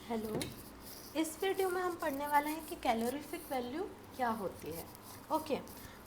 Hello. इस video में हम पढ़ने वाले हैं कि कैलोरीफिक वैल्यू क्या होती है। ओके,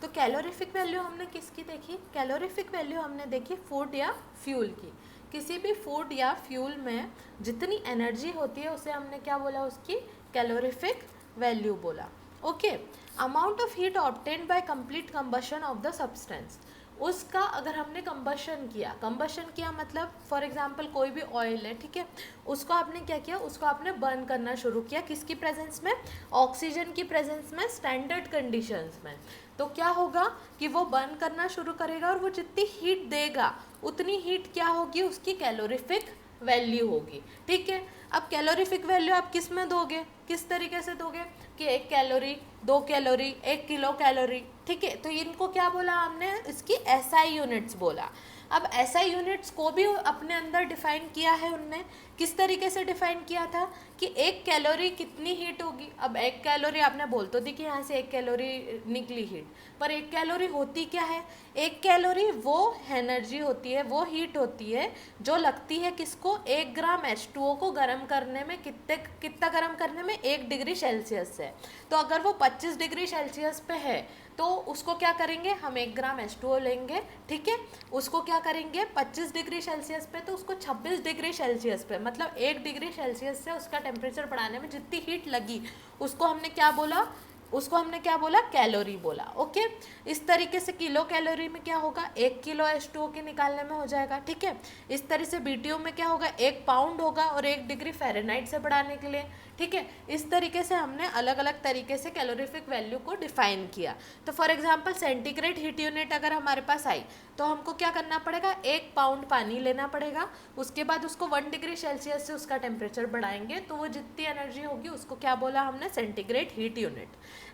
तो कैलोरीफिक वैल्यू हमने किसकी देखी? कैलोरीफिक वैल्यू हमने देखी फूड या फ्यूल की। किसी भी फूड या फ्यूल में जितनी एनर्जी होती है उसे हमने क्या बोला? उसकी कैलोरीफिक वैल्यू बोला। Okay, amount of heat obtained by complete combustion of the substance, उसका अगर हमने कंबशन किया मतलब फॉर एग्जांपल कोई भी ऑयल है, ठीक है, उसको आपने क्या किया? उसको आपने बर्न करना शुरू किया। किसकी प्रेजेंस में? ऑक्सीजन की प्रेजेंस में, स्टैंडर्ड कंडीशंस में। तो क्या होगा कि वो बर्न करना शुरू करेगा और वो जितनी हीट देगा उतनी हीट क्या होगी? उसकी कैलोरीफिक वैल्यू होगी। ठीक है, अब कैलोरीफिक वैल्यू आप किस में दोगे? किस तरीके से दोगे कि 1 कैलोरी, 2 कैलोरी, 1 किलो कैलोरी। ठीक है, तो इनको क्या बोला हमने? इसकी एसआई यूनिट्स बोला। अब एसआई यूनिट्स को भी अपने अंदर डिफाइन किया है उनने। किस तरीके से डिफाइन किया था कि 1 कैलोरी कितनी हीट होगी। अब 1 कैलोरी आपने बोल तो दी कि यहाँ से 1 कैलोरी निकली हीट, पर 1 कैलोरी होती क्या है? 1 कैलोरी वो एनर्जी होती है, वो हीट होती है जो लगती है किसको? 1 ग्राम H2O को गर्म करने में। कितना गर्म करने में? 1 डिग्री सेल्सियस से। तो अगर वो 25 डिग्री सेल्सियस पे है तो उसको क्या करेंगे? हम 1 ग्राम H2O लेंगे, ठीक है, उसको क्या करेंगे? 25 डिग्री सेल्सियस पे तो उसको 26 डिग्री सेल्सियस पे, मतलब 1 डिग्री सेल्सियस से उसका टेम्परेचर बढ़ाने में जितनी हीट लगी उसको हमने क्या बोला? कैलोरी बोला। ओके, इस तरीके से किलो कैलोरी में क्या होगा? 1 किलो H2O के निकालने में हो जाएगा। ठीक है, इस तरह से BTO में क्या होगा? 1 पाउंड होगा और 1 डिग्री फ़ारेनहाइट से बढ़ाने के लिए। ठीक है, इस तरीके से हमने अलग अलग तरीके से कैलोरीफिक वैल्यू को डिफाइन किया। तो for example centigrade heat unit अगर हमारे पास आई तो हमको क्या करना पड़ेगा? 1 पाउंड पानी लेना पड़ेगा, उसके बाद उसको 1 डिग्री सेल्सियस से उसका टेम्परेचर बढ़ाएंगे तो वो जितनी एनर्जी होगी उसको क्या बोला हमने? Centigrade heat unit.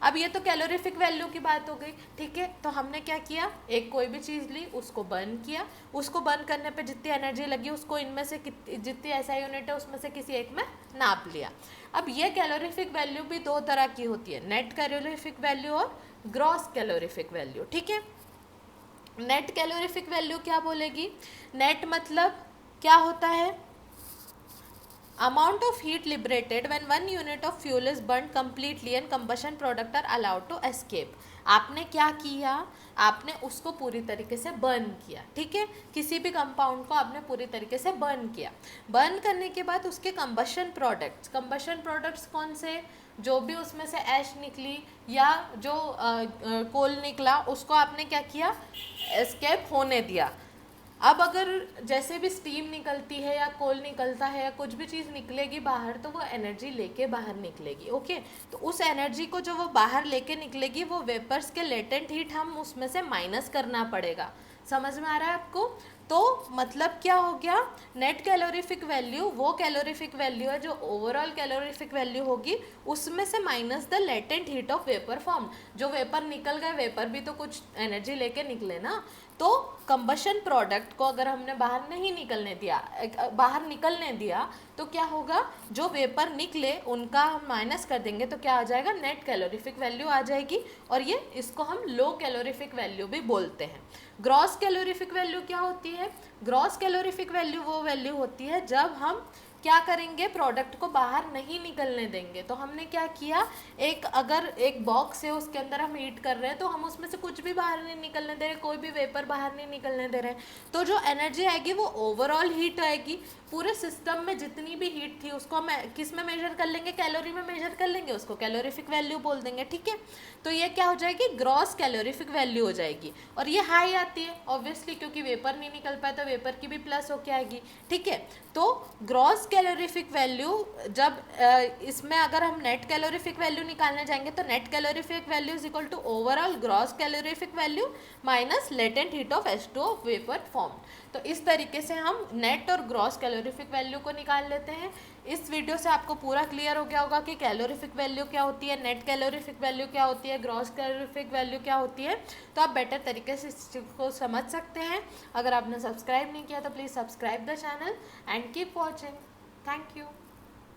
अब ये तो कैलोरीफिक वैल्यू की बात हो गई। ठीक है, तो हमने क्या किया? एक कोई भी चीज़ ली, उसको बर्न किया, उसको बर्न करने पे जितनी एनर्जी लगी उसको इनमें से जितनी ऐसा यूनिट है उसमें से किसी एक में नाप लिया। अब ये कैलोरीफिक वैल्यू भी 2 तरह की होती है, नेट कैलोरीफिक वैल्यू और ग्रॉस कैलोरीफिक वैल्यू। ठीक है, नेट कैलोरीफिक वैल्यू क्या बोलेगी? नेट मतलब क्या होता है? amount of heat liberated when 1 unit of fuel is burnt completely and combustion product are allowed to escape। आपने क्या किया? आपने उसको पूरी तरीके से बर्न किया। ठीक है, किसी भी कंपाउंड को आपने पूरी तरीके से बर्न किया। बर्न करने के बाद उसके कंबशन प्रोडक्ट्स कौन से? जो भी उसमें से ऐश निकली या जो कोल निकला उसको आपने क्या किया? एस्केप होने दिया। अब अगर जैसे भी स्टीम निकलती है या कोल निकलता है या कुछ भी चीज़ निकलेगी बाहर तो वो एनर्जी लेके बाहर निकलेगी। ओके, तो उस एनर्जी को जो वो बाहर लेके निकलेगी वो वेपर्स के लेटेंट हीट हम उसमें से माइनस करना पड़ेगा। समझ में आ रहा है आपको? तो मतलब क्या हो गया? नेट कैलोरीफिक वैल्यू वो कैलोरीफिक वैल्यू है जो ओवरऑल कैलोरीफिक वैल्यू होगी, उसमें से minus the latent heat of vapour form. जो वेपर निकल गए, वेपर भी तो कुछ एनर्जी लेके निकले ना। तो कंबशन प्रोडक्ट को अगर हमने बाहर नहीं निकलने दिया, बाहर निकलने दिया तो क्या होगा? जो वेपर निकले उनका हम माइनस कर देंगे तो क्या आ जाएगा? नेट कैलोरीफिक वैल्यू आ जाएगी। और ये इसको हम लो कैलोरीफिक वैल्यू भी बोलते हैं। ग्रॉस कैलोरीफिक वैल्यू क्या होती है? ग्रॉस कैलोरीफिक वैल्यू वो वैल्यू होती है जब हम क्या करेंगे? प्रोडक्ट को बाहर नहीं निकलने देंगे। तो हमने क्या किया? अगर एक बॉक्स है उसके अंदर हम हीट कर रहे हैं तो हम उसमें से कुछ भी बाहर नहीं निकलने दे रहे, कोई भी वेपर बाहर नहीं निकलने दे रहे, तो जो एनर्जी आएगी वो ओवरऑल हीट आएगी। पूरे सिस्टम में जितनी भी हीट थी उसको हम किस में मेजर कर लेंगे? कैलोरी में मेजर कर लेंगे, उसको कैलोरीफिक वैल्यू बोल देंगे। ठीक है, तो ये क्या हो जाएगी? ग्रॉस कैलोरीफिक वैल्यू हो जाएगी। और ये हाई आती है ऑब्वियसली क्योंकि वेपर नहीं निकल पाया तो वेपर की भी प्लस होके आएगी। ठीक है, तो ग्रॉस कैलोरीफिक वैल्यू जब इसमें अगर हम नेट कैलोरीफिक वैल्यू निकालने जाएंगे तो net calorific value is equal to overall gross calorific value minus latent heat of H2O vapour form. तो इस तरीके से हम नेट और ग्रॉस कैलोरीफिक वैल्यू को निकाल लेते हैं। इस वीडियो से आपको पूरा क्लियर हो गया होगा कि कैलोरीफिक वैल्यू क्या होती है, नेट कैलोरीफिक वैल्यू क्या होती है, ग्रॉस कैलोरीफिक वैल्यू क्या होती है। तो आप बेटर तरीके से इस चीज़ को समझ सकते हैं। अगर आपने सब्सक्राइब नहीं किया तो please subscribe the channel and keep watching. Thank you.